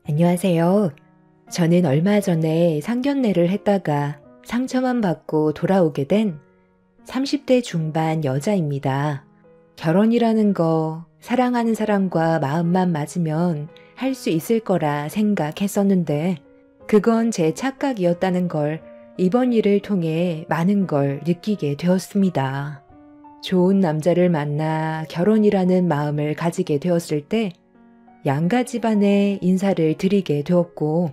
안녕하세요. 저는 얼마 전에 상견례를 했다가 상처만 받고 돌아오게 된 30대 중반 여자입니다. 결혼이라는 거 사랑하는 사람과 마음만 맞으면 할 수 있을 거라 생각했었는데 그건 제 착각이었다는 걸 이번 일을 통해 많은 걸 느끼게 되었습니다. 좋은 남자를 만나 결혼이라는 마음을 가지게 되었을 때 양가 집안에 인사를 드리게 되었고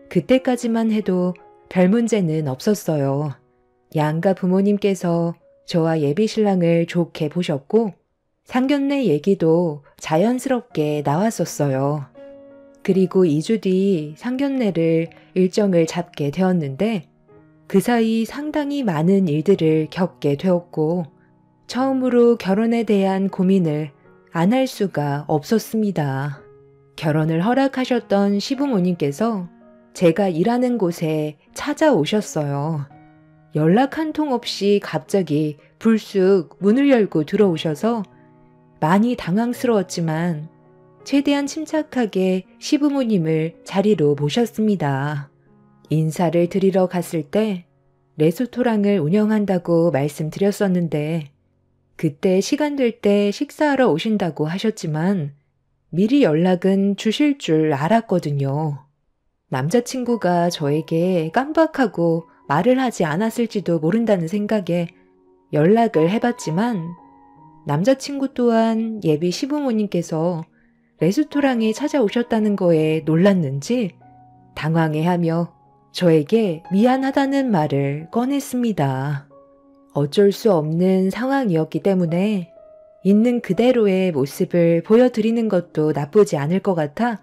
그때까지만 해도 별 문제는 없었어요. 양가 부모님께서 저와 예비 신랑을 좋게 보셨고 상견례 얘기도 자연스럽게 나왔었어요. 그리고 2주 뒤 상견례를 일정을 잡게 되었는데 그 사이 상당히 많은 일들을 겪게 되었고 처음으로 결혼에 대한 고민을 안 할 수가 없었습니다. 결혼을 허락하셨던 시부모님께서 제가 일하는 곳에 찾아오셨어요. 연락 한 통 없이 갑자기 불쑥 문을 열고 들어오셔서 많이 당황스러웠지만 최대한 침착하게 시부모님을 자리로 모셨습니다. 인사를 드리러 갔을 때 레스토랑을 운영한다고 말씀드렸었는데 그때 시간 될 때 식사하러 오신다고 하셨지만 미리 연락은 주실 줄 알았거든요. 남자친구가 저에게 깜박하고 말을 하지 않았을지도 모른다는 생각에 연락을 해봤지만 남자친구 또한 예비 시부모님께서 레스토랑에 찾아오셨다는 거에 놀랐는지 당황해하며 저에게 미안하다는 말을 꺼냈습니다. 어쩔 수 없는 상황이었기 때문에 있는 그대로의 모습을 보여드리는 것도 나쁘지 않을 것 같아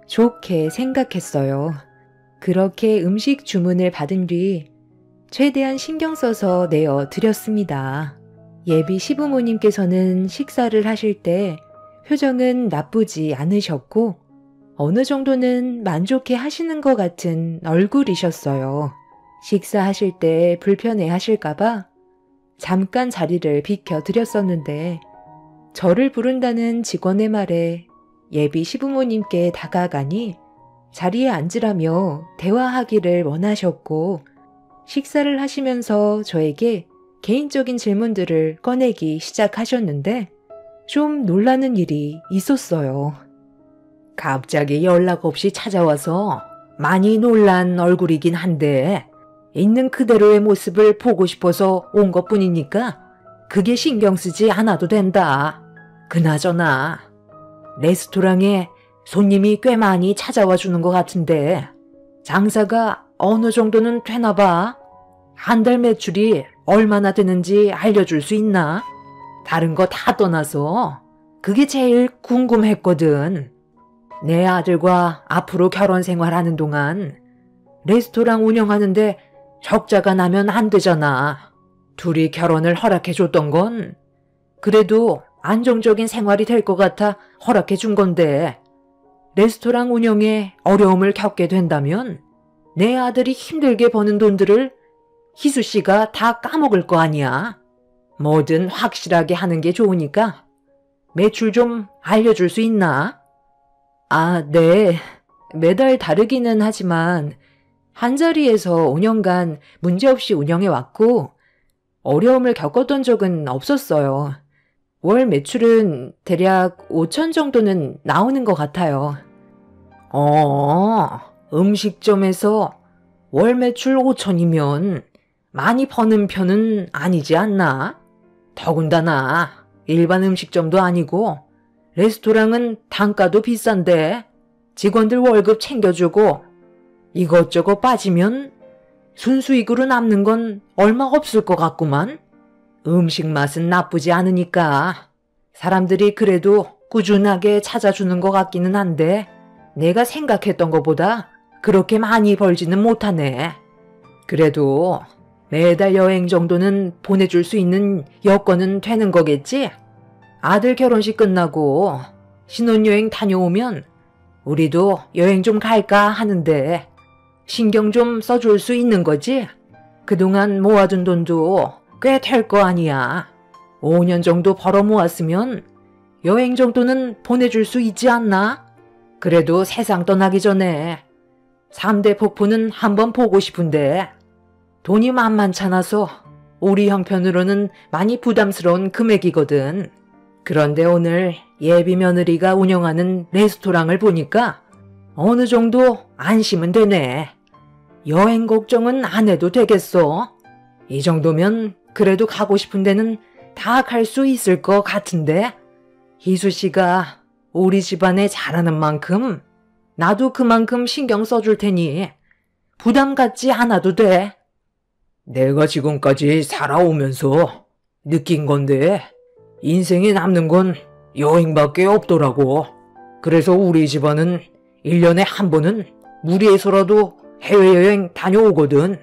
좋게 생각했어요. 그렇게 음식 주문을 받은 뒤 최대한 신경 써서 내어 드렸습니다. 예비 시부모님께서는 식사를 하실 때 표정은 나쁘지 않으셨고 어느 정도는 만족해 하시는 것 같은 얼굴이셨어요. 식사하실 때 불편해 하실까봐 잠깐 자리를 비켜드렸었는데 저를 부른다는 직원의 말에 예비 시부모님께 다가가니 자리에 앉으라며 대화하기를 원하셨고 식사를 하시면서 저에게 개인적인 질문들을 꺼내기 시작하셨는데 좀 놀라는 일이 있었어요. 갑자기 연락 없이 찾아와서 많이 놀란 얼굴이긴 한데 있는 그대로의 모습을 보고 싶어서 온 것뿐이니까 그게 신경 쓰지 않아도 된다. 그나저나 레스토랑에 손님이 꽤 많이 찾아와 주는 것 같은데 장사가 어느 정도는 되나 봐. 한 달 매출이 얼마나 되는지 알려줄 수 있나? 다른 거 다 떠나서 그게 제일 궁금했거든. 내 아들과 앞으로 결혼 생활하는 동안 레스토랑 운영하는데 적자가 나면 안 되잖아. 둘이 결혼을 허락해 줬던 건 그래도 안정적인 생활이 될 것 같아 허락해 준 건데 레스토랑 운영에 어려움을 겪게 된다면 내 아들이 힘들게 버는 돈들을 희수 씨가 다 까먹을 거 아니야. 뭐든 확실하게 하는 게 좋으니까 매출 좀 알려줄 수 있나? 아, 네. 매달 다르기는 하지만 한자리에서 5년간 문제없이 운영해왔고 어려움을 겪었던 적은 없었어요. 월 매출은 대략 5천 정도는 나오는 것 같아요. 음식점에서 월 매출 5천이면 많이 버는 편은 아니지 않나? 더군다나 일반 음식점도 아니고 레스토랑은 단가도 비싼데 직원들 월급 챙겨주고 이것저것 빠지면 순수익으로 남는 건 얼마 없을 것 같구만. 음식 맛은 나쁘지 않으니까 사람들이 그래도 꾸준하게 찾아주는 것 같기는 한데 내가 생각했던 것보다 그렇게 많이 벌지는 못하네. 그래도 매달 여행 정도는 보내줄 수 있는 여건은 되는 거겠지? 아들 결혼식 끝나고 신혼여행 다녀오면 우리도 여행 좀 갈까 하는데 신경 좀 써줄 수 있는 거지? 그동안 모아둔 돈도 꽤 될 거 아니야. 5년 정도 벌어 모았으면 여행 정도는 보내줄 수 있지 않나? 그래도 세상 떠나기 전에 3대 폭포는 한번 보고 싶은데 돈이 만만찮아서 우리 형편으로는 많이 부담스러운 금액이거든. 그런데 오늘 예비 며느리가 운영하는 레스토랑을 보니까 어느 정도 안심은 되네. 여행 걱정은 안 해도 되겠어. 이 정도면 그래도 가고 싶은 데는 다 갈 수 있을 것 같은데. 희수 씨가 우리 집안에 잘하는 만큼 나도 그만큼 신경 써줄 테니 부담 갖지 않아도 돼. 내가 지금까지 살아오면서 느낀 건데 인생에 남는 건 여행밖에 없더라고. 그래서 우리 집안은 1년에 한 번은 무리해서라도 해외여행 다녀오거든.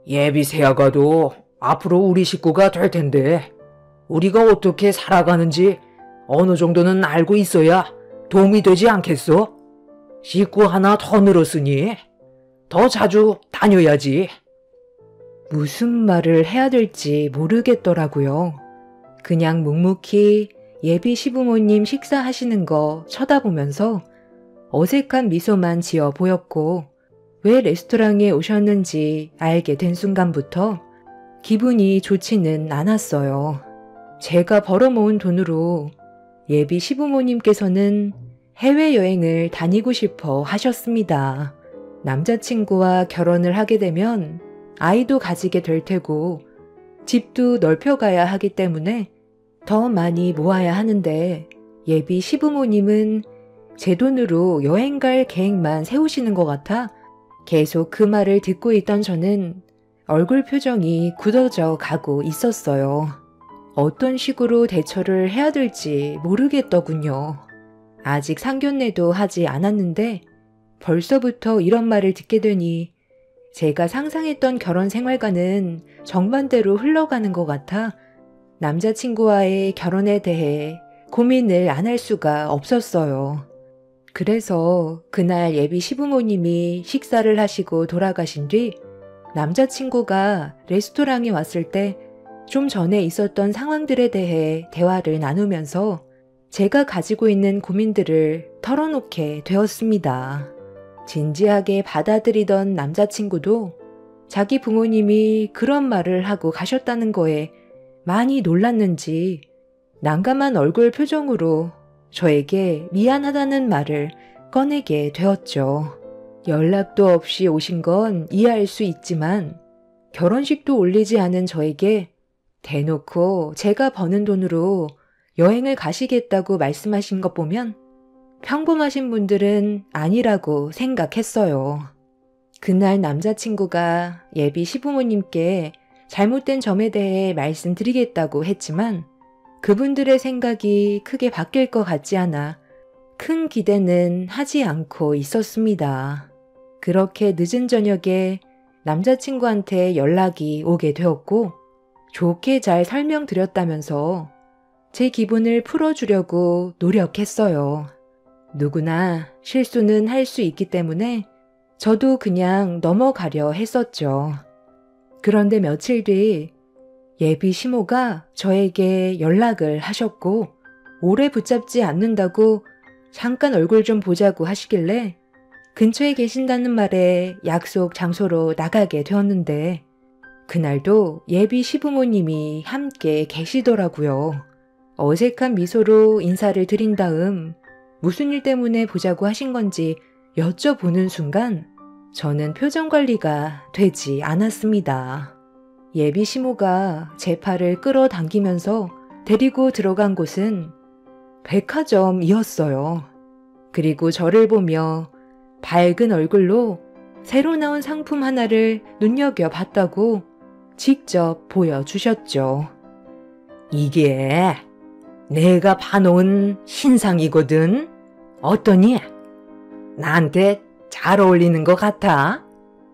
예비 새아가도 앞으로 우리 식구가 될 텐데 우리가 어떻게 살아가는지 어느 정도는 알고 있어야 도움이 되지 않겠어? 식구 하나 더 늘었으니 더 자주 다녀야지. 무슨 말을 해야 될지 모르겠더라고요. 그냥 묵묵히 예비 시부모님 식사하시는 거 쳐다보면서 어색한 미소만 지어 보였고 왜 레스토랑에 오셨는지 알게 된 순간부터 기분이 좋지는 않았어요. 제가 벌어모은 돈으로 예비 시부모님께서는 해외여행을 다니고 싶어 하셨습니다. 남자친구와 결혼을 하게 되면 아이도 가지게 될 테고 집도 넓혀가야 하기 때문에 더 많이 모아야 하는데 예비 시부모님은 제 돈으로 여행 갈 계획만 세우시는 것 같아 계속 그 말을 듣고 있던 저는 얼굴 표정이 굳어져 가고 있었어요. 어떤 식으로 대처를 해야 될지 모르겠더군요. 아직 상견례도 하지 않았는데 벌써부터 이런 말을 듣게 되니 제가 상상했던 결혼 생활과는 정반대로 흘러가는 것 같아 남자친구와의 결혼에 대해 고민을 안 할 수가 없었어요. 그래서 그날 예비 시부모님이 식사를 하시고 돌아가신 뒤 남자친구가 레스토랑에 왔을 때 좀 전에 있었던 상황들에 대해 대화를 나누면서 제가 가지고 있는 고민들을 털어놓게 되었습니다. 진지하게 받아들이던 남자친구도 자기 부모님이 그런 말을 하고 가셨다는 거에 많이 놀랐는지 난감한 얼굴 표정으로 저에게 미안하다는 말을 꺼내게 되었죠. 연락도 없이 오신 건 이해할 수 있지만 결혼식도 올리지 않은 저에게 대놓고 제가 버는 돈으로 여행을 가시겠다고 말씀하신 것 보면 평범하신 분들은 아니라고 생각했어요. 그날 남자친구가 예비 시부모님께 잘못된 점에 대해 말씀드리겠다고 했지만 그분들의 생각이 크게 바뀔 것 같지 않아 큰 기대는 하지 않고 있었습니다. 그렇게 늦은 저녁에 남자친구한테 연락이 오게 되었고 좋게 잘 설명드렸다면서 제 기분을 풀어주려고 노력했어요. 누구나 실수는 할 수 있기 때문에 저도 그냥 넘어가려 했었죠. 그런데 며칠 뒤 예비 시모가 저에게 연락을 하셨고 오래 붙잡지 않는다고 잠깐 얼굴 좀 보자고 하시길래 근처에 계신다는 말에 약속 장소로 나가게 되었는데 그날도 예비 시부모님이 함께 계시더라고요. 어색한 미소로 인사를 드린 다음 무슨 일 때문에 보자고 하신 건지 여쭤보는 순간 저는 표정 관리가 되지 않았습니다. 예비 시모가 제 팔을 끌어당기면서 데리고 들어간 곳은 백화점이었어요. 그리고 저를 보며 밝은 얼굴로 새로 나온 상품 하나를 눈여겨봤다고 직접 보여주셨죠. 이게 내가 봐놓은 신상이거든. 어떠니? 나한테 잘 어울리는 것 같아.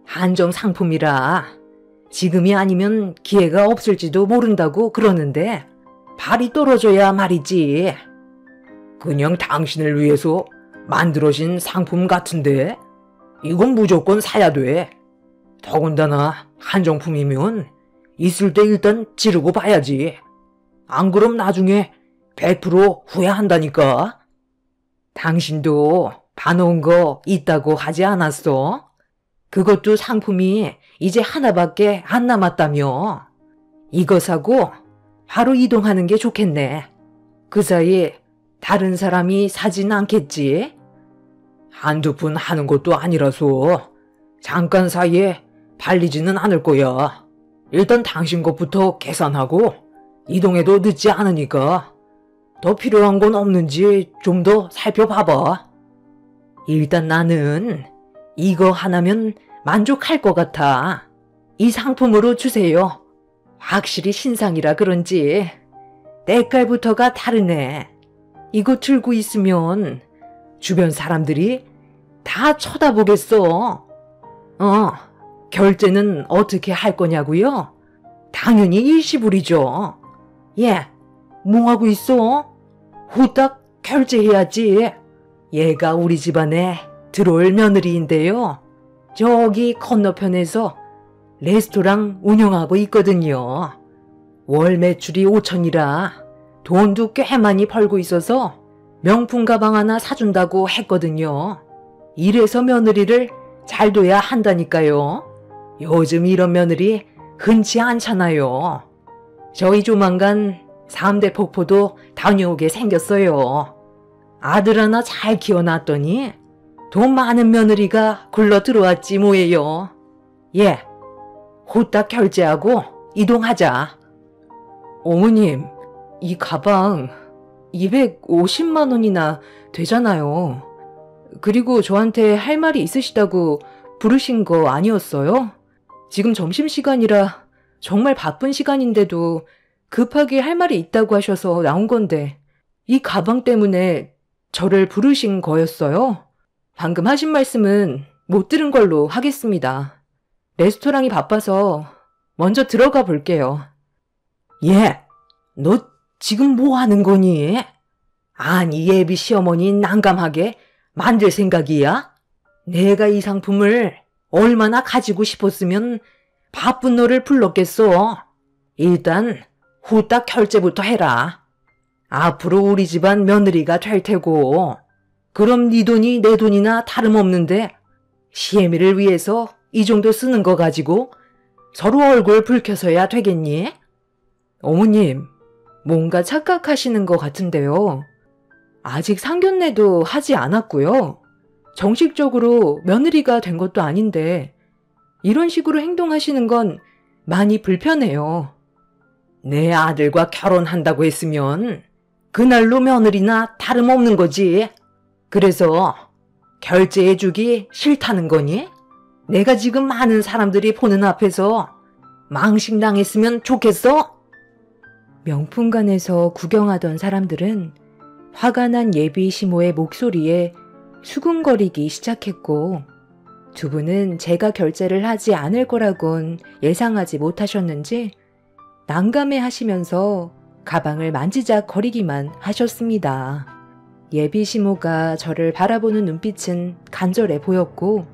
한정 상품이라 지금이 아니면 기회가 없을지도 모른다고 그러는데 발이 떨어져야 말이지. 그냥 당신을 위해서 만들어진 상품 같은데 이건 무조건 사야 돼. 더군다나 한정품이면 있을 때 일단 지르고 봐야지. 안 그럼 나중에 100% 후회한다니까. 당신도 봐놓은 거 있다고 하지 않았어? 그것도 상품이 이제 하나밖에 안 남았다며. 이거 사고 바로 이동하는 게 좋겠네. 그 사이에 다른 사람이 사진 않겠지? 한두 푼 하는 것도 아니라서 잠깐 사이에 팔리지는 않을 거야. 일단 당신 것부터 계산하고 이동해도 늦지 않으니까 더 필요한 건 없는지 좀 더 살펴봐봐. 일단 나는 이거 하나면 만족할 것 같아. 이 상품으로 주세요. 확실히 신상이라 그런지 때깔부터가 다르네. 이거 들고 있으면 주변 사람들이 다 쳐다보겠어. 결제는 어떻게 할 거냐고요? 당연히 일시불이죠. 예, 뭐하고 있어? 후딱 결제해야지. 얘가 우리 집안에 들어올 며느리인데요. 저기 건너편에서 레스토랑 운영하고 있거든요. 월 매출이 5천이라 돈도 꽤 많이 벌고 있어서 명품 가방 하나 사준다고 했거든요. 이래서 며느리를 잘 둬야 한다니까요. 요즘 이런 며느리 흔치 않잖아요. 저희 조만간 3대 폭포도 다녀오게 생겼어요. 아들 하나 잘 키워놨더니 돈 많은 며느리가 굴러 들어왔지 뭐예요. 예, 후딱 결제하고 이동하자. 어머님, 이 가방 250만 원이나 되잖아요. 그리고 저한테 할 말이 있으시다고 부르신 거 아니었어요? 지금 점심시간이라 정말 바쁜 시간인데도 급하게 할 말이 있다고 하셔서 나온 건데 이 가방 때문에 저를 부르신 거였어요? 방금 하신 말씀은 못 들은 걸로 하겠습니다. 레스토랑이 바빠서 먼저 들어가 볼게요. 예, 너 지금 뭐 하는 거니? 아니 예비 시어머니 난감하게 만들 생각이야? 내가 이 상품을 얼마나 가지고 싶었으면 바쁜 너를 불렀겠어. 일단 후딱 결제부터 해라. 앞으로 우리 집안 며느리가 될 테고 그럼 네 돈이 내 돈이나 다름없는데 시애미를 위해서 이 정도 쓰는 거 가지고 서로 얼굴 붉혀서야 되겠니? 어머님, 뭔가 착각하시는 것 같은데요. 아직 상견례도 하지 않았고요. 정식적으로 며느리가 된 것도 아닌데 이런 식으로 행동하시는 건 많이 불편해요. 내 아들과 결혼한다고 했으면 그날로 며느리나 다름없는 거지. 그래서 결제해주기 싫다는 거니? 내가 지금 많은 사람들이 보는 앞에서 망신당했으면 좋겠어? 명품관에서 구경하던 사람들은 화가 난 예비 시모의 목소리에 수군거리기 시작했고 두 분은 제가 결제를 하지 않을 거라곤 예상하지 못하셨는지 난감해 하시면서 가방을 만지작거리기만 하셨습니다. 예비 시모가 저를 바라보는 눈빛은 간절해 보였고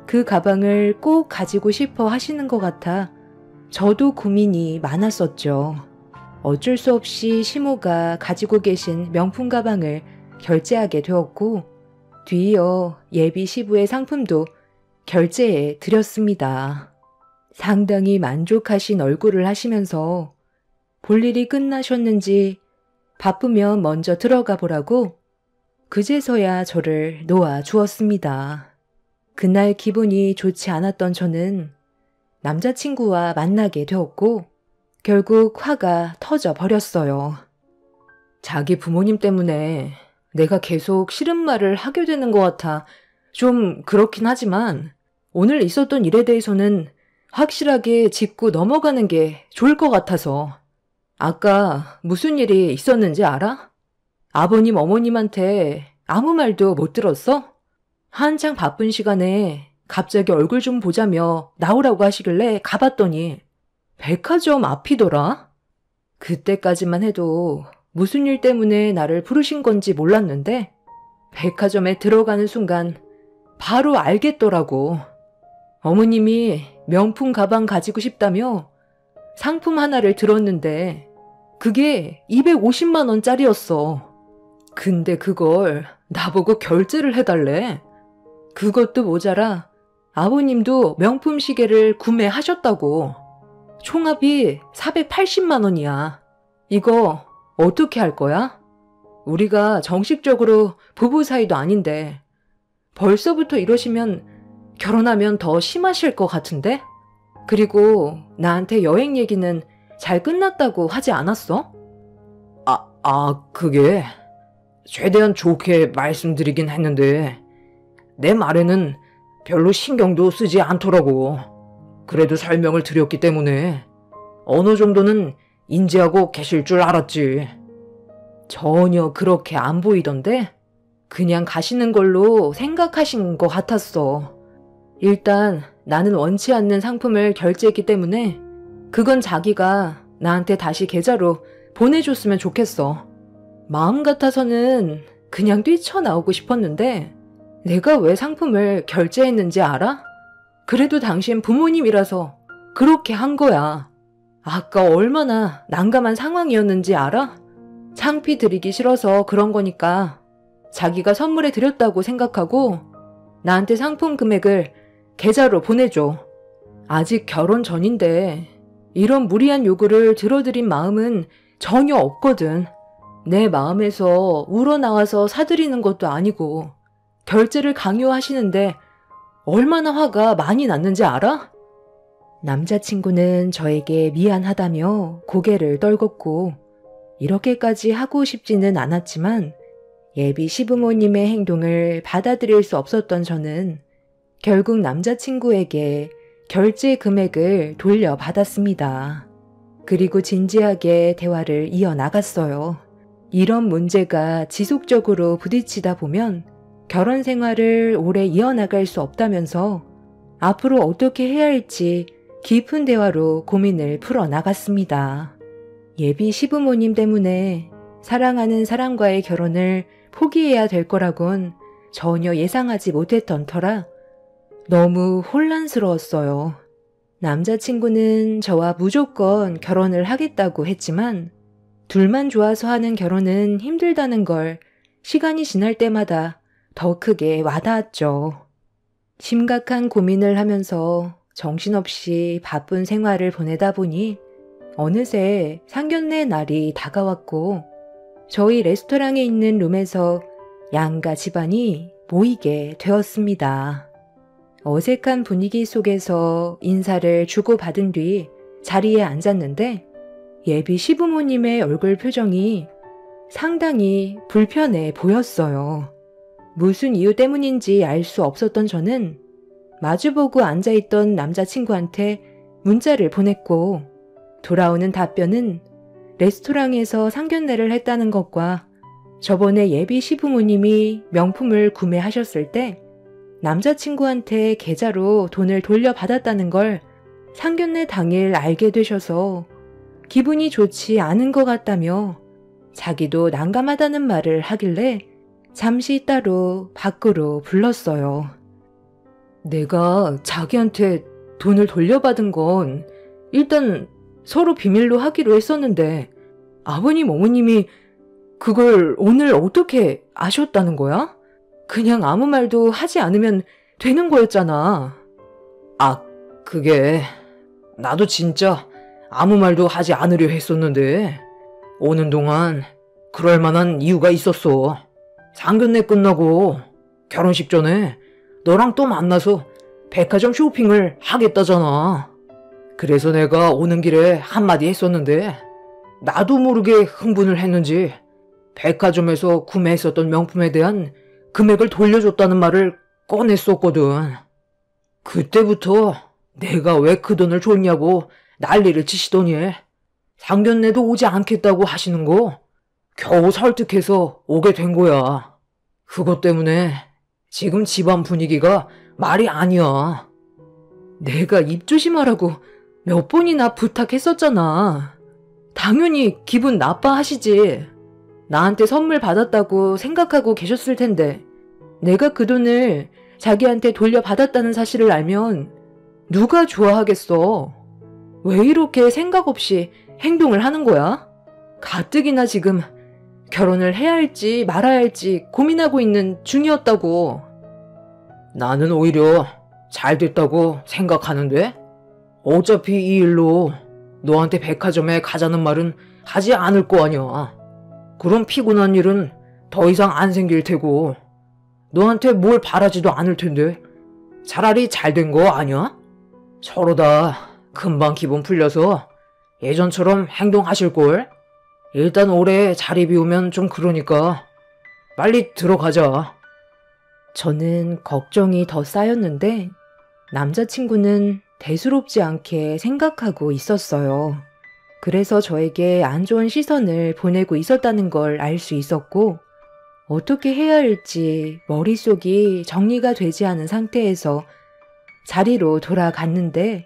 그 가방을 꼭 가지고 싶어 하시는 것 같아 저도 고민이 많았었죠. 어쩔 수 없이 시모가 가지고 계신 명품 가방을 결제하게 되었고 뒤이어 예비 시부의 상품도 결제해 드렸습니다. 상당히 만족하신 얼굴을 하시면서 볼일이 끝나셨는지 바쁘면 먼저 들어가 보라고 그제서야 저를 놓아 주었습니다. 그날 기분이 좋지 않았던 저는 남자친구와 만나게 되었고 결국 화가 터져 버렸어요. 자기 부모님 때문에 내가 계속 싫은 말을 하게 되는 것 같아 좀 그렇긴 하지만 오늘 있었던 일에 대해서는 확실하게 짚고 넘어가는 게 좋을 것 같아서. 아까 무슨 일이 있었는지 알아? 아버님 어머님한테 아무 말도 못 들었어? 한창 바쁜 시간에 갑자기 얼굴 좀 보자며 나오라고 하시길래 가봤더니 백화점 앞이더라? 그때까지만 해도 무슨 일 때문에 나를 부르신 건지 몰랐는데 백화점에 들어가는 순간 바로 알겠더라고. 어머님이 명품 가방 가지고 싶다며 상품 하나를 들었는데 그게 250만 원짜리였어. 근데 그걸 나보고 결제를 해달래. 그것도 모자라 아버님도 명품 시계를 구매하셨다고. 총합이 480만 원이야. 이거 어떻게 할 거야? 우리가 정식적으로 부부 사이도 아닌데 벌써부터 이러시면 결혼하면 더 심하실 것 같은데? 그리고 나한테 여행 얘기는 잘 끝났다고 하지 않았어? 그게 최대한 좋게 말씀드리긴 했는데 내 말에는 별로 신경도 쓰지 않더라고. 그래도 설명을 드렸기 때문에 어느 정도는 인지하고 계실 줄 알았지. 전혀 그렇게 안 보이던데? 그냥 가시는 걸로 생각하신 것 같았어. 일단 나는 원치 않는 상품을 결제했기 때문에 그건 자기가 나한테 다시 계좌로 보내줬으면 좋겠어. 마음 같아서는 그냥 뛰쳐나오고 싶었는데 내가 왜 상품을 결제했는지 알아? 그래도 당신 부모님이라서 그렇게 한 거야. 아까 얼마나 난감한 상황이었는지 알아? 창피 드리기 싫어서 그런 거니까 자기가 선물해 드렸다고 생각하고 나한테 상품 금액을 계좌로 보내줘. 아직 결혼 전인데 이런 무리한 요구를 들어드린 마음은 전혀 없거든. 내 마음에서 우러나와서 사드리는 것도 아니고 결제를 강요하시는데 얼마나 화가 많이 났는지 알아? 남자친구는 저에게 미안하다며 고개를 떨궜고 이렇게까지 하고 싶지는 않았지만 예비 시부모님의 행동을 받아들일 수 없었던 저는 결국 남자친구에게 결제 금액을 돌려받았습니다. 그리고 진지하게 대화를 이어나갔어요. 이런 문제가 지속적으로 부딪히다 보면 결혼 생활을 오래 이어나갈 수 없다면서 앞으로 어떻게 해야 할지 깊은 대화로 고민을 풀어나갔습니다. 예비 시부모님 때문에 사랑하는 사람과의 결혼을 포기해야 될 거라곤 전혀 예상하지 못했던 터라 너무 혼란스러웠어요. 남자친구는 저와 무조건 결혼을 하겠다고 했지만 둘만 좋아서 하는 결혼은 힘들다는 걸 시간이 지날 때마다 더 크게 와닿았죠. 심각한 고민을 하면서 정신없이 바쁜 생활을 보내다 보니 어느새 상견례 날이 다가왔고 저희 레스토랑에 있는 룸에서 양가 집안이 모이게 되었습니다. 어색한 분위기 속에서 인사를 주고받은 뒤 자리에 앉았는데 예비 시부모님의 얼굴 표정이 상당히 불편해 보였어요. 무슨 이유 때문인지 알 수 없었던 저는 마주보고 앉아있던 남자친구한테 문자를 보냈고 돌아오는 답변은 레스토랑에서 상견례를 했다는 것과 저번에 예비 시부모님이 명품을 구매하셨을 때 남자친구한테 계좌로 돈을 돌려받았다는 걸 상견례 당일 알게 되셔서 기분이 좋지 않은 것 같다며 자기도 난감하다는 말을 하길래 잠시 따로 밖으로 불렀어요. 내가 자기한테 돈을 돌려받은 건 일단 서로 비밀로 하기로 했었는데 아버님 어머님이 그걸 오늘 어떻게 아셨다는 거야? 그냥 아무 말도 하지 않으면 되는 거였잖아. 그게 나도 진짜 아무 말도 하지 않으려 했었는데 오는 동안 그럴 만한 이유가 있었어. 상견례 끝나고 결혼식 전에 너랑 또 만나서 백화점 쇼핑을 하겠다잖아. 그래서 내가 오는 길에 한마디 했었는데 나도 모르게 흥분을 했는지 백화점에서 구매했었던 명품에 대한 금액을 돌려줬다는 말을 꺼냈었거든. 그때부터 내가 왜 그 돈을 줬냐고 난리를 치시더니 상견례도 오지 않겠다고 하시는 거 겨우 설득해서 오게 된 거야. 그것 때문에 지금 집안 분위기가 말이 아니야. 내가 입 조심하라고 몇 번이나 부탁했었잖아. 당연히 기분 나빠하시지. 나한테 선물 받았다고 생각하고 계셨을 텐데 내가 그 돈을 자기한테 돌려받았다는 사실을 알면 누가 좋아하겠어. 왜 이렇게 생각 없이 행동을 하는 거야? 가뜩이나 지금 결혼을 해야 할지 말아야 할지 고민하고 있는 중이었다고. 나는 오히려 잘 됐다고 생각하는데? 어차피 이 일로 너한테 백화점에 가자는 말은 하지 않을 거 아니야. 그럼 피곤한 일은 더 이상 안 생길 테고 너한테 뭘 바라지도 않을 텐데 차라리 잘 된 거 아니야? 서로 다 금방 기분 풀려서 예전처럼 행동하실걸? 일단 올해 자리 비우면 좀 그러니까 빨리 들어가자. 저는 걱정이 더 쌓였는데 남자친구는 대수롭지 않게 생각하고 있었어요. 그래서 저에게 안 좋은 시선을 보내고 있었다는 걸 알 수 있었고 어떻게 해야 할지 머릿속이 정리가 되지 않은 상태에서 자리로 돌아갔는데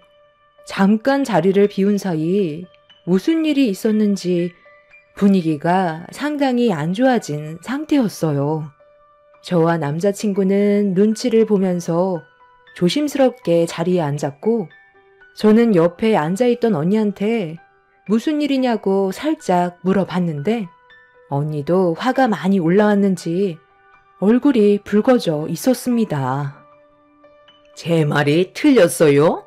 잠깐 자리를 비운 사이 무슨 일이 있었는지 분위기가 상당히 안 좋아진 상태였어요. 저와 남자친구는 눈치를 보면서 조심스럽게 자리에 앉았고 저는 옆에 앉아있던 언니한테 무슨 일이냐고 살짝 물어봤는데 언니도 화가 많이 올라왔는지 얼굴이 붉어져 있었습니다. 제 말이 틀렸어요?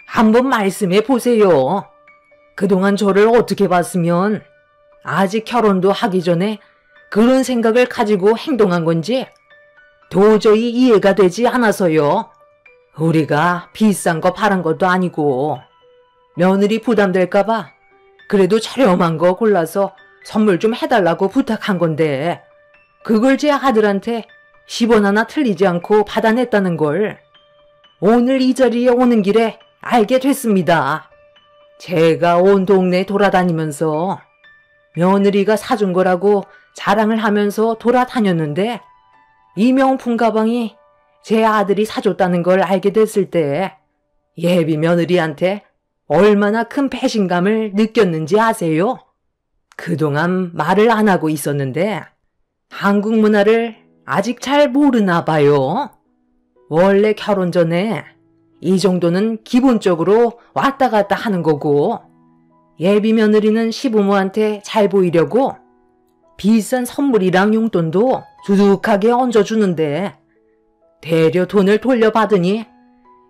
한번 말씀해 보세요. 그동안 저를 어떻게 봤으면 아직 결혼도 하기 전에 그런 생각을 가지고 행동한 건지 도저히 이해가 되지 않아서요. 우리가 비싼 거 바란 것도 아니고 며느리 부담될까봐 그래도 저렴한 거 골라서 선물 좀 해달라고 부탁한 건데 그걸 제 아들한테 10원 하나 틀리지 않고 받아냈다는 걸 오늘 이 자리에 오는 길에 알게 됐습니다. 제가 온 동네 돌아다니면서 며느리가 사준 거라고 자랑을 하면서 돌아다녔는데 이 명품 가방이 제 아들이 사줬다는 걸 알게 됐을 때 예비 며느리한테 얼마나 큰 배신감을 느꼈는지 아세요? 그동안 말을 안 하고 있었는데 한국 문화를 아직 잘 모르나 봐요. 원래 결혼 전에 이 정도는 기본적으로 왔다 갔다 하는 거고 예비 며느리는 시부모한테 잘 보이려고 비싼 선물이랑 용돈도 두둑하게 얹어주는데 대려 돈을 돌려받으니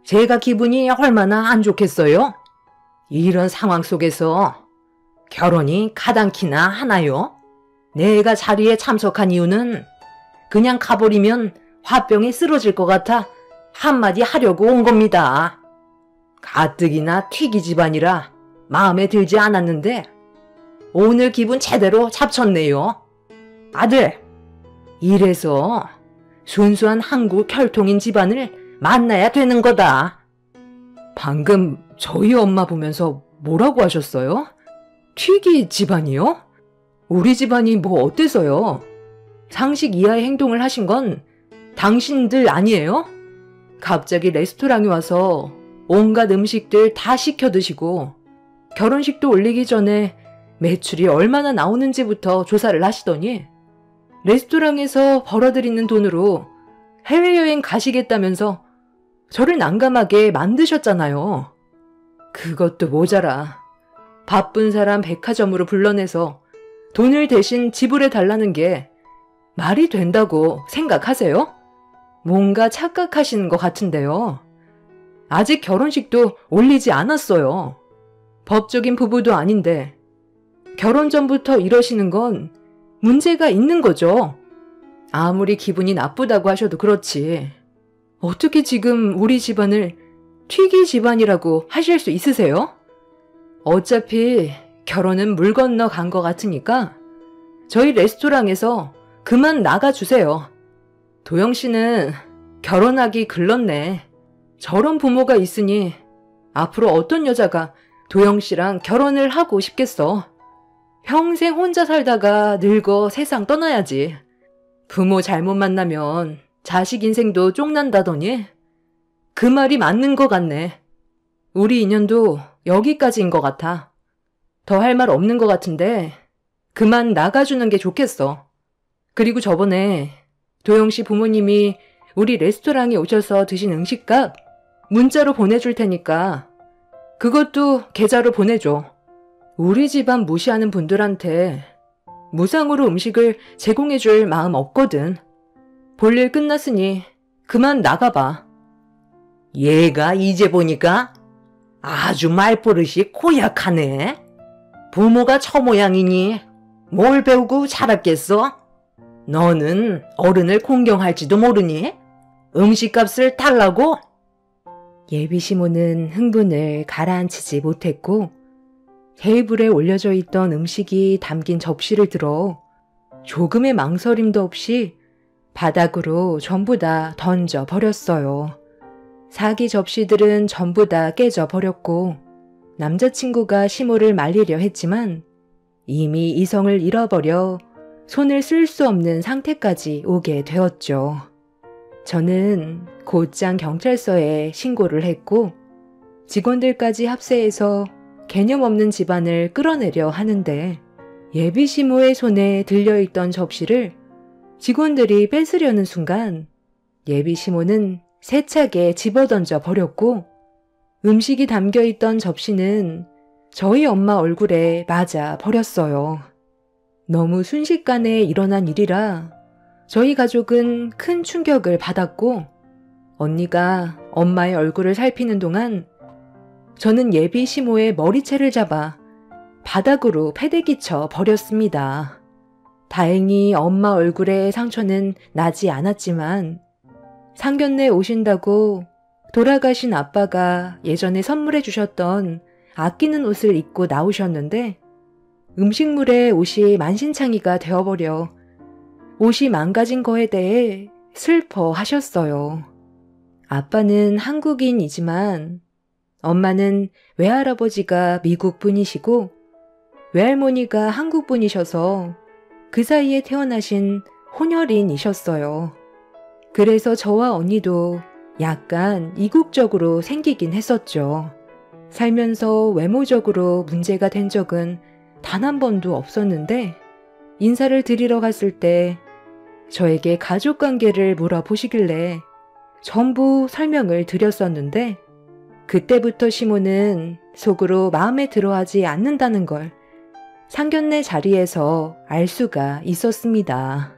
제가 기분이 얼마나 안 좋겠어요? 이런 상황 속에서 결혼이 가당키나 하나요? 내가 자리에 참석한 이유는 그냥 가버리면 화병에 쓰러질 것 같아 한마디 하려고 온 겁니다. 가뜩이나 튀기 집안이라 마음에 들지 않았는데 오늘 기분 제대로 잡쳤네요. 아들, 이래서 순수한 한국 혈통인 집안을 만나야 되는 거다. 방금 저희 엄마 보면서 뭐라고 하셨어요? 튀기 집안이요? 우리 집안이 뭐 어때서요? 상식 이하의 행동을 하신 건 당신들 아니에요? 갑자기 레스토랑에 와서 온갖 음식들 다 시켜 드시고 결혼식도 올리기 전에 매출이 얼마나 나오는지부터 조사를 하시더니 레스토랑에서 벌어들이는 돈으로 해외여행 가시겠다면서 저를 난감하게 만드셨잖아요. 그것도 모자라 바쁜 사람 백화점으로 불러내서 돈을 대신 지불해 달라는 게 말이 된다고 생각하세요? 뭔가 착각하시는 것 같은데요. 아직 결혼식도 올리지 않았어요. 법적인 부부도 아닌데 결혼 전부터 이러시는 건 문제가 있는 거죠. 아무리 기분이 나쁘다고 하셔도 그렇지. 어떻게 지금 우리 집안을 튀기 집안이라고 하실 수 있으세요? 어차피 결혼은 물 건너 간 것 같으니까 저희 레스토랑에서 그만 나가주세요. 도영 씨는 결혼하기 글렀네. 저런 부모가 있으니 앞으로 어떤 여자가 도영 씨랑 결혼을 하고 싶겠어. 평생 혼자 살다가 늙어 세상 떠나야지. 부모 잘못 만나면 자식 인생도 쪽난다더니 그 말이 맞는 것 같네. 우리 인연도 여기까지인 것 같아. 더 할 말 없는 것 같은데 그만 나가주는 게 좋겠어. 그리고 저번에 도영 씨 부모님이 우리 레스토랑에 오셔서 드신 음식값 문자로 보내줄 테니까 그것도 계좌로 보내줘. 우리 집안 무시하는 분들한테 무상으로 음식을 제공해줄 마음 없거든. 볼일 끝났으니 그만 나가봐. 얘가 이제 보니까 아주 말버릇이 고약하네. 부모가 저 모양이니 뭘 배우고 자랐겠어? 너는 어른을 공경할지도 모르니? 음식값을 달라고? 예비 시모는 흥분을 가라앉히지 못했고 테이블에 올려져 있던 음식이 담긴 접시를 들어 조금의 망설임도 없이 바닥으로 전부 다 던져 버렸어요. 사기 접시들은 전부 다 깨져 버렸고 남자친구가 시모를 말리려 했지만 이미 이성을 잃어버려 손을 쓸 수 없는 상태까지 오게 되었죠. 저는 곧장 경찰서에 신고를 했고 직원들까지 합세해서 개념 없는 집안을 끌어내려 하는데 예비 시모의 손에 들려있던 접시를 직원들이 뺏으려는 순간 예비 시모는 세차게 집어던져 버렸고 음식이 담겨있던 접시는 저희 엄마 얼굴에 맞아 버렸어요. 너무 순식간에 일어난 일이라 저희 가족은 큰 충격을 받았고 언니가 엄마의 얼굴을 살피는 동안 저는 예비 시모의 머리채를 잡아 바닥으로 패대기쳐 버렸습니다. 다행히 엄마 얼굴에 상처는 나지 않았지만 상견례 오신다고 돌아가신 아빠가 예전에 선물해 주셨던 아끼는 옷을 입고 나오셨는데 음식물에 옷이 만신창이가 되어버려 옷이 망가진 거에 대해 슬퍼하셨어요. 아빠는 한국인이지만 엄마는 외할아버지가 미국 분이시고 외할머니가 한국 분이셔서 그 사이에 태어나신 혼혈인이셨어요. 그래서 저와 언니도 약간 이국적으로 생기긴 했었죠. 살면서 외모적으로 문제가 된 적은 단 한 번도 없었는데 인사를 드리러 갔을 때 저에게 가족관계를 물어보시길래 전부 설명을 드렸었는데 그때부터 시모는 속으로 마음에 들어하지 않는다는 걸 상견례 자리에서 알 수가 있었습니다.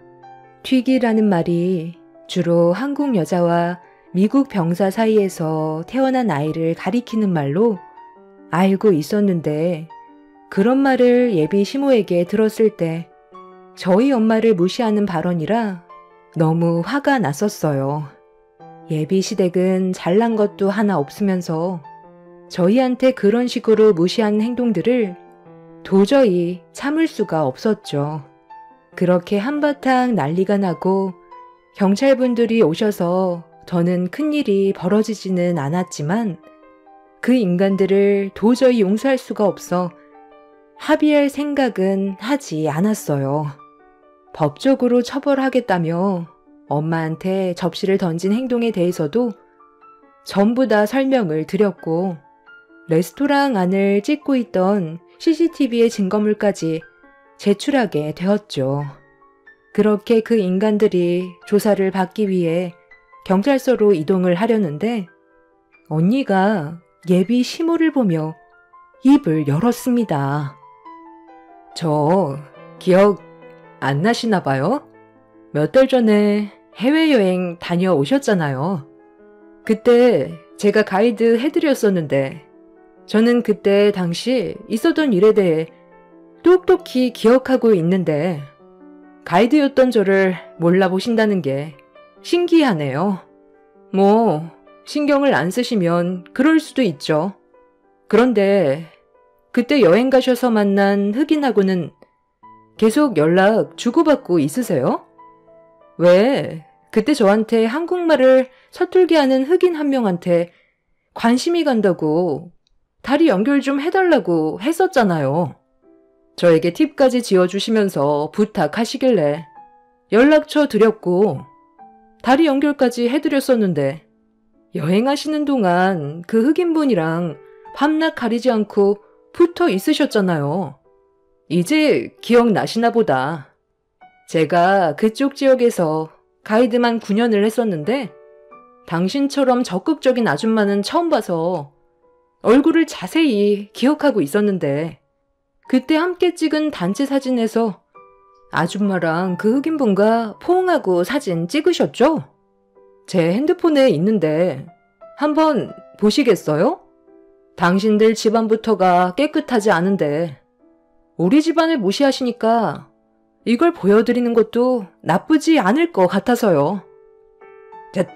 튀기라는 말이 주로 한국 여자와 미국 병사 사이에서 태어난 아이를 가리키는 말로 알고 있었는데 그런 말을 예비 시모에게 들었을 때 저희 엄마를 무시하는 발언이라 너무 화가 났었어요. 예비 시댁은 잘난 것도 하나 없으면서 저희한테 그런 식으로 무시하는 행동들을 도저히 참을 수가 없었죠. 그렇게 한바탕 난리가 나고 경찰분들이 오셔서 더는 큰일이 벌어지지는 않았지만 그 인간들을 도저히 용서할 수가 없어 합의할 생각은 하지 않았어요. 법적으로 처벌하겠다며 엄마한테 접시를 던진 행동에 대해서도 전부 다 설명을 드렸고 레스토랑 안을 찍고 있던 CCTV의 증거물까지 제출하게 되었죠. 그렇게 그 인간들이 조사를 받기 위해 경찰서로 이동을 하려는데 언니가 예비 시모를 보며 입을 열었습니다. 저 기억 안 나시나 봐요? 몇 달 전에 해외여행 다녀오셨잖아요. 그때 제가 가이드 해드렸었는데 저는 그때 당시 있었던 일에 대해 똑똑히 기억하고 있는데 가이드였던 저를 몰라보신다는 게 신기하네요. 뭐 신경을 안 쓰시면 그럴 수도 있죠. 그런데 그때 여행 가셔서 만난 흑인하고는 계속 연락 주고받고 있으세요? 왜 그때 저한테 한국말을 서툴게 하는 흑인 한 명한테 관심이 간다고 다리 연결 좀 해달라고 했었잖아요. 저에게 팁까지 지어주시면서 부탁하시길래 연락처 드렸고 다리 연결까지 해드렸었는데 여행하시는 동안 그 흑인분이랑 밤낮 가리지 않고 붙어 있으셨잖아요. 이제 기억나시나 보다. 제가 그쪽 지역에서 가이드만 9년을 했었는데 당신처럼 적극적인 아줌마는 처음 봐서 얼굴을 자세히 기억하고 있었는데 그때 함께 찍은 단체 사진에서 아줌마랑 그 흑인분과 포옹하고 사진 찍으셨죠? 제 핸드폰에 있는데 한번 보시겠어요? 당신들 집안부터가 깨끗하지 않은데 우리 집안을 무시하시니까 이걸 보여드리는 것도 나쁘지 않을 것 같아서요.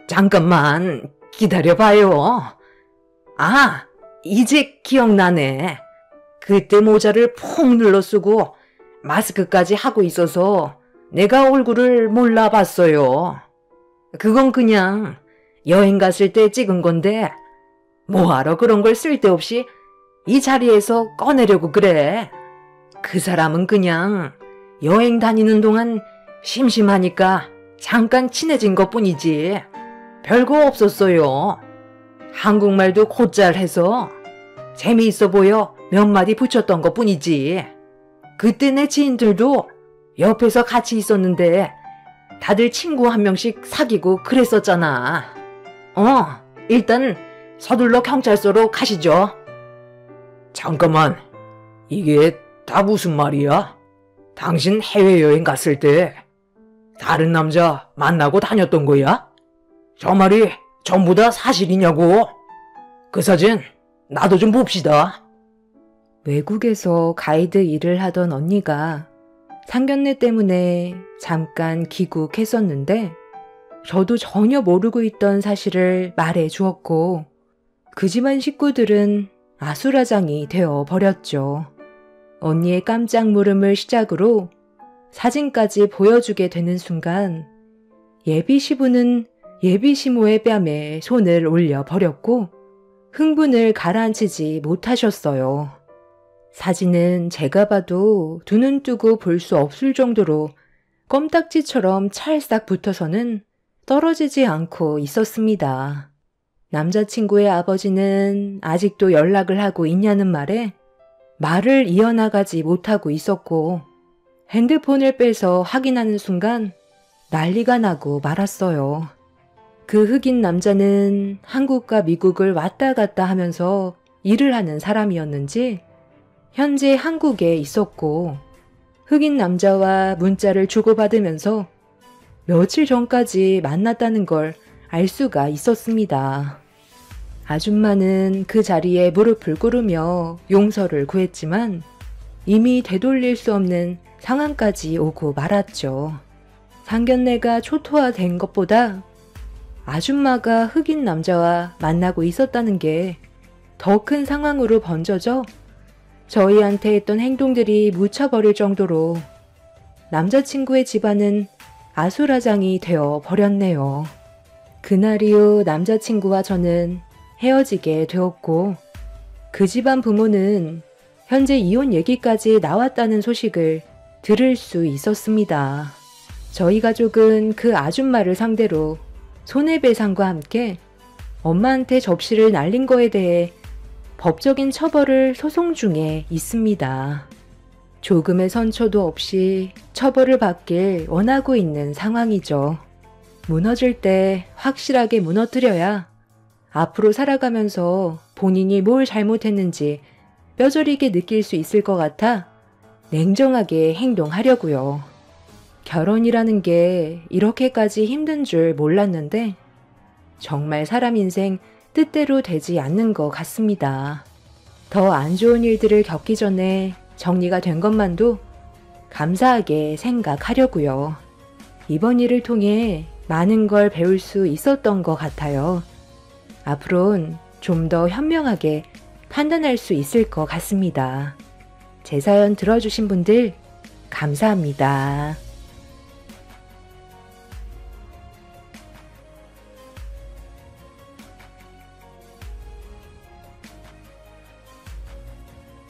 잠깐만 기다려봐요. 아, 이제 기억나네. 그때 모자를 폭 눌러 쓰고 마스크까지 하고 있어서 내가 얼굴을 몰라봤어요. 그건 그냥 여행 갔을 때 찍은 건데 뭐하러 그런 걸 쓸데없이 이 자리에서 꺼내려고 그래. 그 사람은 그냥 여행 다니는 동안 심심하니까 잠깐 친해진 것뿐이지 별거 없었어요. 한국말도 곧잘 해서 재미있어 보여 몇 마디 붙였던 것뿐이지. 그때 내 지인들도 옆에서 같이 있었는데 다들 친구 한 명씩 사귀고 그랬었잖아. 일단 서둘러 경찰서로 가시죠. 잠깐만, 이게 다 무슨 말이야? 당신 해외여행 갔을 때 다른 남자 만나고 다녔던 거야? 저 말이 전부 다 사실이냐고? 그 사진 나도 좀 봅시다. 외국에서 가이드 일을 하던 언니가 상견례 때문에 잠깐 귀국했었는데 저도 전혀 모르고 있던 사실을 말해 주었고 그 집안 식구들은 아수라장이 되어 버렸죠. 언니의 깜짝 물음을 시작으로 사진까지 보여주게 되는 순간 예비 시부는 예비 시모의 뺨에 손을 올려 버렸고 흥분을 가라앉히지 못하셨어요. 사진은 제가 봐도 두 눈 뜨고 볼 수 없을 정도로 껌딱지처럼 찰싹 붙어서는 떨어지지 않고 있었습니다. 남자친구의 아버지는 아직도 연락을 하고 있냐는 말에 말을 이어나가지 못하고 있었고 핸드폰을 빼서 확인하는 순간 난리가 나고 말았어요. 그 흑인 남자는 한국과 미국을 왔다 갔다 하면서 일을 하는 사람이었는지 현재 한국에 있었고 흑인 남자와 문자를 주고받으면서 며칠 전까지 만났다는 걸 알 수가 있었습니다. 아줌마는 그 자리에 무릎을 꿇으며 용서를 구했지만 이미 되돌릴 수 없는 상황까지 오고 말았죠. 상견례가 초토화된 것보다 아줌마가 흑인 남자와 만나고 있었다는 게 더 큰 상황으로 번져져 저희한테 했던 행동들이 묻혀버릴 정도로 남자친구의 집안은 아수라장이 되어 버렸네요. 그날 이후 남자친구와 저는 헤어지게 되었고 그 집안 부모는 현재 이혼 얘기까지 나왔다는 소식을 들을 수 있었습니다. 저희 가족은 그 아줌마를 상대로 손해배상과 함께 엄마한테 접시를 날린 거에 대해 법적인 처벌을 소송 중에 있습니다. 조금의 선처도 없이 처벌을 받길 원하고 있는 상황이죠. 무너질 때 확실하게 무너뜨려야 앞으로 살아가면서 본인이 뭘 잘못했는지 뼈저리게 느낄 수 있을 것 같아 냉정하게 행동하려고요. 결혼이라는 게 이렇게까지 힘든 줄 몰랐는데 정말 사람 인생 뜻대로 되지 않는 것 같습니다. 더 안 좋은 일들을 겪기 전에 정리가 된 것만도 감사하게 생각하려고요. 이번 일을 통해 많은 걸 배울 수 있었던 것 같아요. 앞으로는 좀 더 현명하게 판단할 수 있을 것 같습니다. 제 사연 들어주신 분들 감사합니다.